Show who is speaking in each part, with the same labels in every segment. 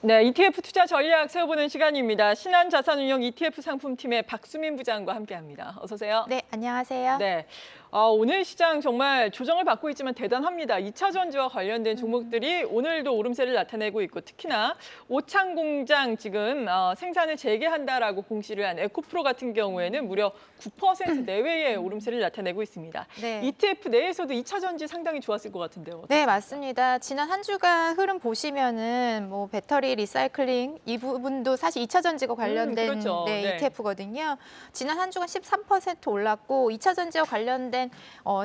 Speaker 1: 네, ETF 투자 전략 세워보는 시간입니다. 신한자산운용 ETF 상품팀의 박수민 부장과 함께합니다. 어서 오세요.
Speaker 2: 네, 안녕하세요.
Speaker 1: 네, 오늘 시장 정말 조정을 받고 있지만 대단합니다. 2차 전지와 관련된 종목들이 오늘도 오름세를 나타내고 있고 특히나 오창 공장 지금 생산을 재개한다라고 공시를 한 에코프로 같은 경우에는 무려 9% 내외의 오름세를 나타내고 있습니다.
Speaker 2: 네.
Speaker 1: ETF 내에서도 2차 전지 상당히 좋았을 것 같은데요. 어떻습니까?
Speaker 2: 네, 맞습니다. 지난 한 주간 흐름 보시면은 뭐 배터리 리사이클링 이 부분도 사실 2차 전지가 관련된
Speaker 1: 그렇죠. 네.
Speaker 2: ETF거든요. 지난 한 주간 13% 올랐고 2차 전지와 관련된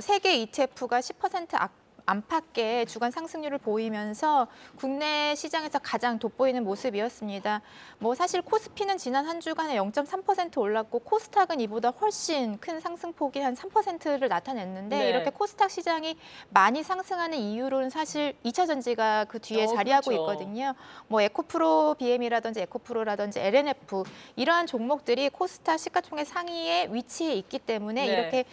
Speaker 2: 세 개 ETF가 10% 안팎의 주간 상승률을 보이면서 국내 시장에서 가장 돋보이는 모습이었습니다. 뭐 사실 코스피는 지난 한 주간에 0.3% 올랐고 코스닥은 이보다 훨씬 큰 상승폭이 한 3%를 나타냈는데
Speaker 1: 네.
Speaker 2: 이렇게 코스닥 시장이 많이 상승하는 이유로는 사실 2차 전지가 그 뒤에 자리하고
Speaker 1: 그렇죠.
Speaker 2: 있거든요. 뭐 에코프로 BM이라든지 에코프로라든지 LNF 이러한 종목들이 코스닥 시가총액 상위에 위치해 있기 때문에
Speaker 1: 네.
Speaker 2: 이렇게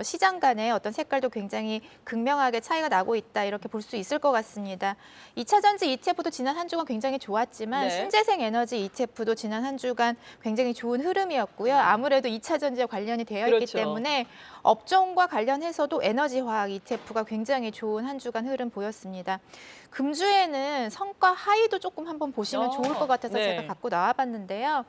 Speaker 2: 시장 간의 어떤 색깔도 굉장히 극명하게 차이가 나고 있다 이렇게 볼 수 있을 것 같습니다. 2차 전지 ETF도 지난 한 주간 굉장히 좋았지만
Speaker 1: 네.
Speaker 2: 신재생 에너지 ETF도 지난 한 주간 굉장히 좋은 흐름이었고요. 아무래도 2차 전지와 관련이 되어 있기
Speaker 1: 그렇죠.
Speaker 2: 때문에 업종과 관련해서도 에너지화학 ETF가 굉장히 좋은 한 주간 흐름 보였습니다. 금주에는 성과 하이도 조금 한번 보시면 좋을 것 같아서
Speaker 1: 네.
Speaker 2: 제가 갖고 나와봤는데요.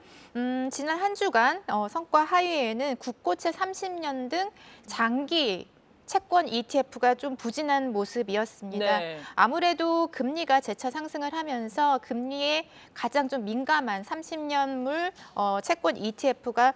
Speaker 2: 지난 한 주간 성과 하이에는 국고채 30년 등 장기 채권 ETF가 좀 부진한 모습이었습니다.
Speaker 1: 네.
Speaker 2: 아무래도 금리가 재차 상승을 하면서 금리에 가장 좀 민감한 30년물 채권 ETF가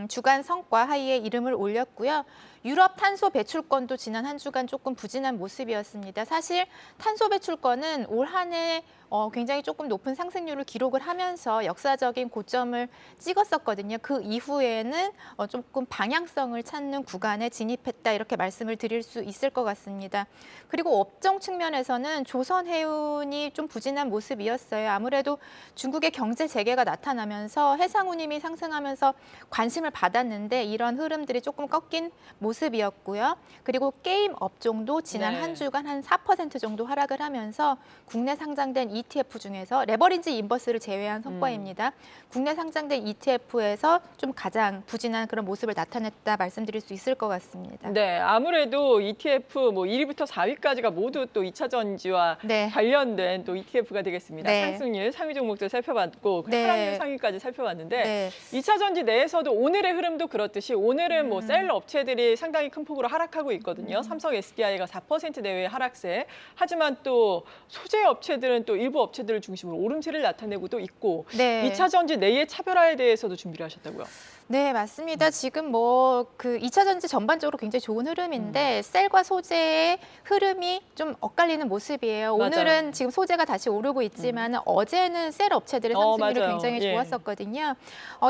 Speaker 2: 주간 성과 하이에 이름을 올렸고요. 유럽 탄소 배출권도 지난 한 주간 조금 부진한 모습이었습니다. 사실 탄소 배출권은 올 한 해 굉장히 조금 높은 상승률을 기록을 하면서 역사적인 고점을 찍었었거든요. 그 이후에는 조금 방향성을 찾는 구간에 진입했다 이렇게 말씀을 드릴 수 있을 것 같습니다. 그리고 업종 측면에서는 조선해운이 좀 부진한 모습이었어요. 아무래도 중국의 경제 재개가 나타나면서 해상운임이 상승하면서 관심을 받았는데 이런 흐름들이 조금 꺾인 모습이었고요. 그리고 게임 업종도 지난
Speaker 1: 네.
Speaker 2: 한 주간 한 4% 정도 하락을 하면서 국내 상장된 ETF 중에서 레버리지 인버스를 제외한 성과입니다. 국내 상장된 ETF에서 좀 가장 부진한 그런 모습을 나타냈다 말씀드릴 수 있을 것 같습니다.
Speaker 1: 네, 아무래도 ETF 뭐 1위부터 4위까지가 모두 또 2차 전지와
Speaker 2: 네.
Speaker 1: 관련된 또 ETF가 되겠습니다.
Speaker 2: 네.
Speaker 1: 상승률, 상위 종목들 살펴봤고
Speaker 2: 네.
Speaker 1: 하락률 상위까지 살펴봤는데
Speaker 2: 네.
Speaker 1: 2차 전지 내에서도 오늘의 흐름도 그렇듯이 오늘은 뭐 셀 업체들이 상당히 큰 폭으로 하락하고 있거든요. 삼성 SDI가 4% 내외의 하락세. 하지만 또 소재 업체들은 또 일부 업체들을 중심으로 오름세를 나타내고도 있고
Speaker 2: 네.
Speaker 1: 2차 전지 내의 차별화에 대해서도 준비를 하셨다고요.
Speaker 2: 네, 맞습니다. 지금 뭐 그 2차 전지 전반적으로 굉장히 좋은 흐름인데 셀과 소재의 흐름이 좀 엇갈리는 모습이에요.
Speaker 1: 맞아요.
Speaker 2: 오늘은 지금 소재가 다시 오르고 있지만 어제는 셀 업체들의 상승률이
Speaker 1: 맞아요.
Speaker 2: 굉장히
Speaker 1: 예.
Speaker 2: 좋았었거든요.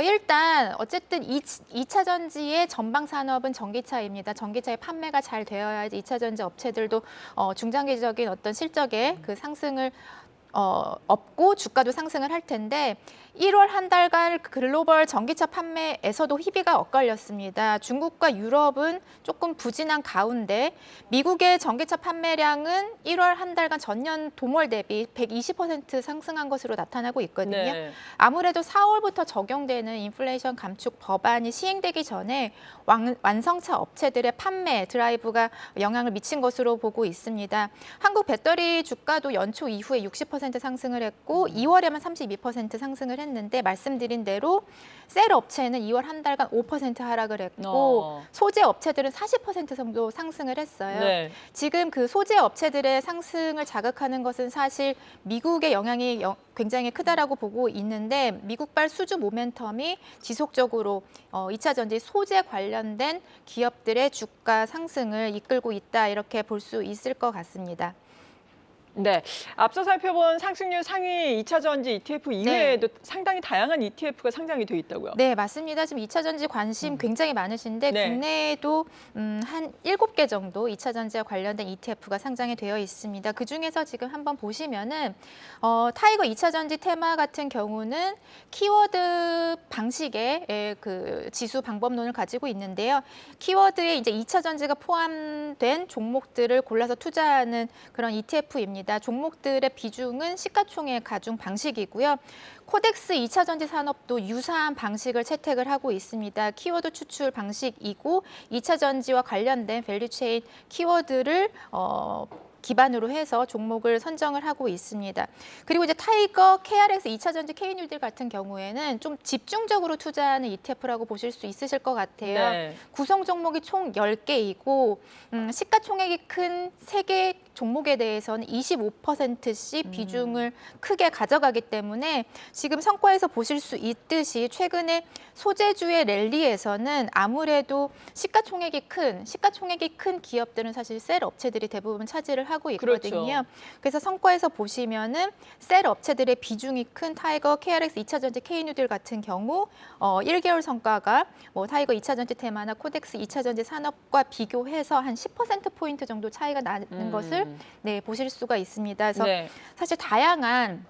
Speaker 2: 일단 어쨌든 2차 전지의 전방 산업은 전기차입니다. 전기차의 판매가 잘 되어야지 2차 전지 업체들도 중장기적인 어떤 실적의 그 상승을 업고 주가도 상승을 할 텐데 1월 한 달간 글로벌 전기차 판매에서도 희비가 엇갈렸습니다. 중국과 유럽은 조금 부진한 가운데 미국의 전기차 판매량은 1월 한 달간 전년 동월 대비 120% 상승한 것으로 나타나고 있거든요.
Speaker 1: 네.
Speaker 2: 아무래도 4월부터 적용되는 인플레이션 감축 법안이 시행되기 전에 완성차 업체들의 판매 드라이브가 영향을 미친 것으로 보고 있습니다. 한국 배터리 주가도 연초 이후에 60% 상승을 했고 2월에만 32% 상승을 했는데 말씀드린 대로 셀 업체는 2월 한 달간 5% 하락을 했고 소재 업체들은 40% 정도 상승을 했어요.
Speaker 1: 네.
Speaker 2: 지금 그 소재 업체들의 상승을 자극하는 것은 사실 미국의 영향이 굉장히 크다라고 보고 있는데 미국발 수주 모멘텀이 지속적으로 2차 전지 소재 관련된 기업들의 주가 상승을 이끌고 있다 이렇게 볼 수 있을 것 같습니다.
Speaker 1: 네, 앞서 살펴본 상승률 상위 2차 전지 ETF 이외에도 상당히 다양한 ETF가 상장이 돼 있다고요.
Speaker 2: 네, 맞습니다. 지금 2차 전지 관심 굉장히 많으신데
Speaker 1: 네.
Speaker 2: 국내에도 한 7개 정도 2차 전지와 관련된 ETF가 상장이 되어 있습니다. 그중에서 지금 한번 보시면은 타이거 2차 전지 테마 같은 경우는 키워드 방식의 그 지수 방법론을 가지고 있는데요. 키워드에 이제 2차 전지가 포함된 종목들을 골라서 투자하는 그런 ETF입니다. 종목들의 비중은 시가총액 가중 방식이고요. 코덱스 2차 전지 산업도 유사한 방식을 채택을 하고 있습니다. 키워드 추출 방식이고 2차 전지와 관련된 밸류체인 키워드를 기반으로 해서 종목을 선정을 하고 있습니다. 그리고 이제 타이거, KRX 2차 전지 K뉴딜 같은 경우에는 좀 집중적으로 투자하는 ETF라고 보실 수 있으실 것 같아요.
Speaker 1: 네.
Speaker 2: 구성 종목이 총 10개이고 시가총액이 큰 3개 종목에 대해서는 25%씩 비중을 크게 가져가기 때문에 지금 성과에서 보실 수 있듯이 최근에 소재주의 랠리에서는 아무래도 시가총액이 큰 기업들은 사실 셀 업체들이 대부분 차지를 하고 있거든요.
Speaker 1: 그렇죠.
Speaker 2: 그래서 성과에서 보시면은 셀 업체들의 비중이 큰 타이거, KRX 2차 전지 K뉴딜 같은 경우 1개월 성과가 뭐 타이거 2차 전지 테마나 코덱스 2차 전지 산업과 비교해서 한 10%포인트 정도 차이가 나는 것을 보실 수가 있습니다. 그래서
Speaker 1: 네.
Speaker 2: 사실 다양한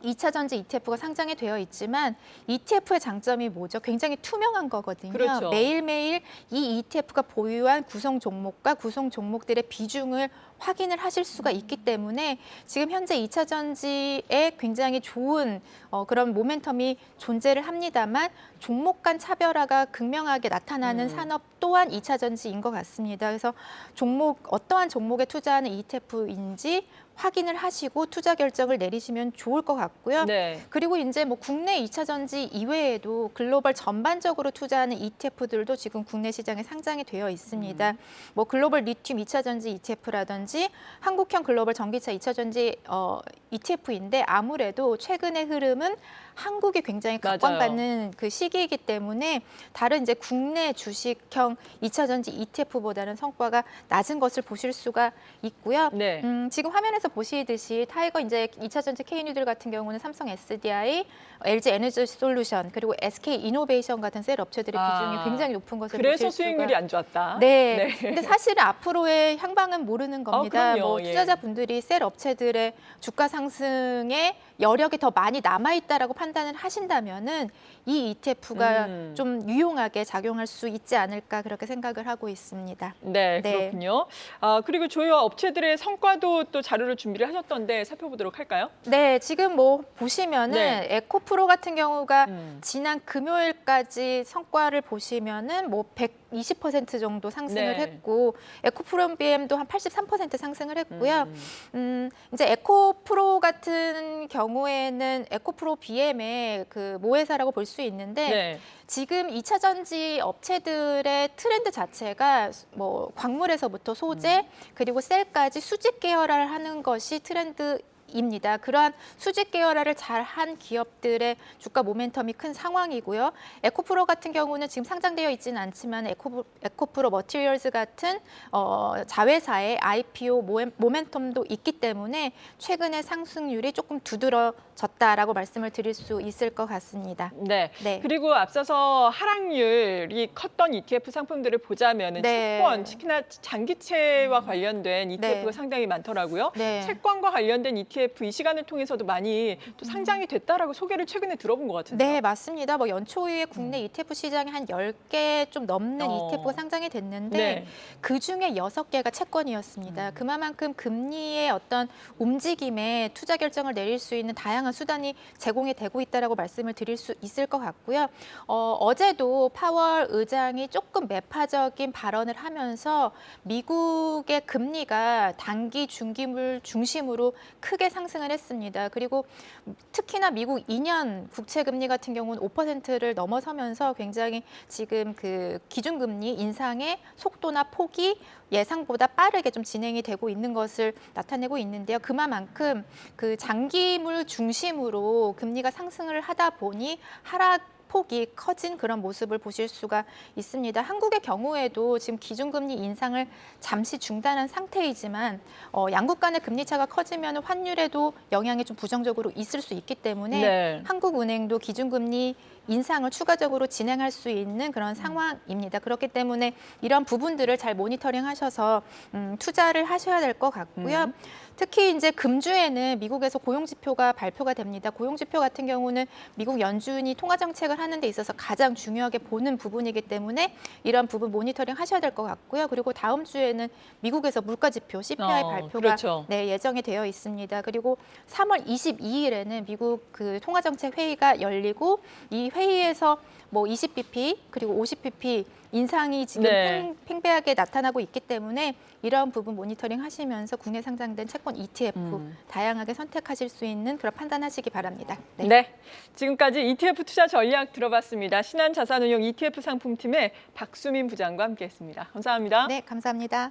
Speaker 2: 2차 전지 ETF가 상장이 되어 있지만 ETF의 장점이 뭐죠? 굉장히 투명한 거거든요.
Speaker 1: 그렇죠.
Speaker 2: 매일매일 이 ETF가 보유한 구성 종목과 구성 종목들의 비중을 확인을 하실 수가 있기 때문에 지금 현재 2차 전지에 굉장히 좋은 그런 모멘텀이 존재를 합니다만 종목 간 차별화가 극명하게 나타나는 산업 또한 2차 전지인 것 같습니다. 그래서 어떠한 종목에 투자하는 ETF인지 확인을 하시고 투자 결정을 내리시면 좋을 것 같고요.
Speaker 1: 네.
Speaker 2: 그리고 이제 뭐 국내 2차 전지 이외에도 글로벌 전반적으로 투자하는 ETF들도 지금 국내 시장에 상장이 되어 있습니다. 뭐 글로벌 리튬 2차 전지 ETF라든지 한국형 글로벌 전기차 2차 전지 ETF인데 아무래도 최근의 흐름은 한국이 굉장히 각광받는 그 시기이기 때문에 다른 이제 국내 주식형 2차 전지 ETF보다는 성과가 낮은 것을 보실 수가 있고요.
Speaker 1: 네.
Speaker 2: 지금 화면에서 보시듯이 타이거 이제 2차 전지 K뉴딜 같은 경우는 삼성 SDI, LG 에너지 솔루션 그리고 SK 이노베이션 같은 셀 업체들의 비중이 굉장히 높은 것을
Speaker 1: 그래서
Speaker 2: 보실 수가.
Speaker 1: 수익률이 안 좋았다.
Speaker 2: 네. 근데 사실은 앞으로의 향방은 모르는 겁니다.
Speaker 1: 그럼요.
Speaker 2: 뭐 투자자분들이 셀 업체들의 주가 상승에 여력이 더 많이 남아 있다라고 판단을 하신다면은 이 ETF가 좀 유용하게 작용할 수 있지 않을까 그렇게 생각을 하고 있습니다.
Speaker 1: 네, 그렇군요. 그리고 주요 업체들의 성과도 또 자료를 준비를 하셨던데 살펴보도록 할까요?
Speaker 2: 네, 지금 뭐 보시면은 에코프로 같은 경우가 지난 금요일까지 성과를 보시면은 뭐 120% 정도 상승을 했고 에코프로 BM도 한 83% 상승을 했고요. 이제 에코프로 같은 경우에는 에코프로 BM의 그 모회사라고 볼 수 있는데 지금 2차 전지 업체들의 트렌드 자체가 뭐 광물에서부터 소재 그리고 셀까지 수직 계열화를 하는 것이 트렌드입니다. 그러한 수직 계열화를 잘한 기업들의 주가 모멘텀이 큰 상황이고요. 에코프로 같은 경우는 지금 상장되어 있지는 않지만 에코프로 머티리얼즈 같은 자회사의 IPO 모멘텀도 있기 때문에 최근의 상승률이 조금 두드러졌다라고 말씀을 드릴 수 있을 것 같습니다.
Speaker 1: 네. 그리고 앞서서 하락률이 컸던 ETF 상품들을 보자면 채권, 특히나 장기채와 관련된 ETF가 상당히 많더라고요. 채권과 관련된 ETF 이 시간을 통해서도 많이 또 상장이 됐다라고 소개를 최근에 들어본 것 같은데요.
Speaker 2: 네, 맞습니다. 뭐 연초 이후에 국내 ETF 시장에 한 10개 좀 넘는 ETF가 상장이 됐는데 그중에 6개가 채권이었습니다. 그만큼 금리의 어떤 움직임에 투자 결정을 내릴 수 있는 다양한 수단이 제공이 되고 있다라고 말씀을 드릴 수 있을 것 같고요. 어제도 파월 의장이 조금 매파적인 발언을 하면서 미국의 금리가 단기 중기물 중심으로 크게 상승을 했습니다. 그리고 특히나 미국 2년 국채 금리 같은 경우는 5%를 넘어서면서 굉장히 지금 그 기준금리 인상의 속도나 폭이 예상보다 빠르게 좀 진행이 되고 있는 것을 나타내고 있는데요. 그만큼 그 장기물 중심으로 금리가 상승을 하다 보니 하락 폭이 커진 그런 모습을 보실 수가 있습니다. 한국의 경우에도 지금 기준금리 인상을 잠시 중단한 상태이지만 양국 간의 금리 차가 커지면 환율에도 영향이 좀 부정적으로 있을 수 있기 때문에
Speaker 1: 네.
Speaker 2: 한국은행도 기준금리 인상을 추가적으로 진행할 수 있는 그런 상황입니다. 그렇기 때문에 이런 부분들을 잘 모니터링하셔서 투자를 하셔야 될 것 같고요. 특히 이제 금주에는 미국에서 고용지표가 발표가 됩니다. 고용지표 같은 경우는 미국 연준이 통화 정책을 하는 데 있어서 가장 중요하게 보는 부분이기 때문에 이런 부분 모니터링 하셔야 될 것 같고요. 그리고 다음 주에는 미국에서 물가지표 CPI 발표가
Speaker 1: 그렇죠.
Speaker 2: 네, 예정이 되어 있습니다. 그리고 3월 22일에는 미국 그 통화정책 회의가 열리고 이 회의에서 뭐 20bp 그리고 50bp 인상이 지금
Speaker 1: 네.
Speaker 2: 팽배하게 나타나고 있기 때문에 이런 부분 모니터링 하시면서 국내 상장된 채권 ETF 다양하게 선택하실 수 있는 그런 판단하시기 바랍니다. 네.
Speaker 1: 네. 지금까지 ETF 투자 전략 들어봤습니다. 신한자산운용 ETF 상품팀의 박수민 부장과 함께했습니다. 감사합니다.
Speaker 2: 네, 감사합니다.